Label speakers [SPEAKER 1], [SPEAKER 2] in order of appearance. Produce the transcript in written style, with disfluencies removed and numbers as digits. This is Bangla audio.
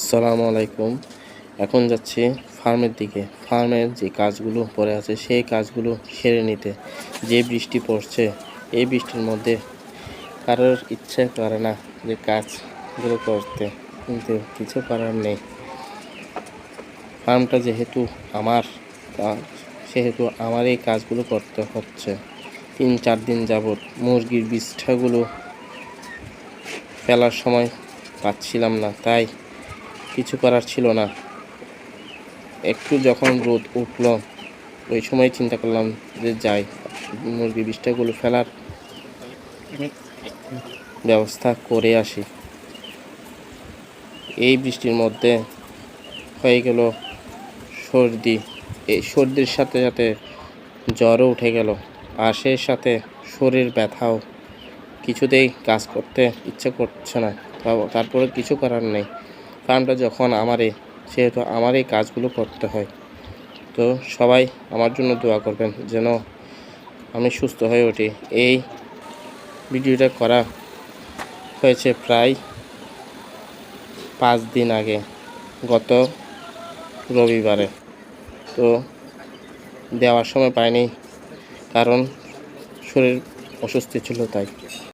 [SPEAKER 1] আসসালামু আলাইকুম। এখন যাচ্ছি ফার্মের দিকে। ফার্মের যে কাজগুলো পড়ে আছে সেই কাজগুলো সেরে নিতে। যে বৃষ্টি পড়ছে এই বৃষ্টির মধ্যে কারোর ইচ্ছে করে না যে কাজগুলো করতে, কিন্তু কিছু করার নেই। ফার্মটা যেহেতু আমার, সেহেতু আমার এই কাজগুলো করতে হচ্ছে। ৩-৪ দিন যাবৎ মুরগির বিষ্ঠাগুলো ফেলার সময় পাচ্ছিলাম না, তাই কিছু করার ছিল না। একটু যখন রোদ উঠল ওই সময় চিন্তা করলাম যে যাই, মুরগির বিষ্ঠাগুলো ফেলার ব্যবস্থা করে আসি। এই বৃষ্টির মধ্যে হয়ে গেল সর্দি। এই সর্দির সাথে সাথে জ্বরও উঠে গেল, আর সেই সাথে শরীর ব্যথাও। কিছুতেই কাজ করতে ইচ্ছে করছে না, তারপরে কিছু করার নেই। কারণটা যখন আমারই, সেহেতু আমারই কাজগুলো করতে হয়। তো সবাই আমার জন্য দোয়া করবেন যেন আমি সুস্থ হয়ে উঠি। এই ভিডিওটা করা হয়েছে প্রায় 5 দিন আগে, গত রবিবারে। তো দেওয়ার সময় পাইনি, কারণ শরীর অসুস্থ ছিল তাই।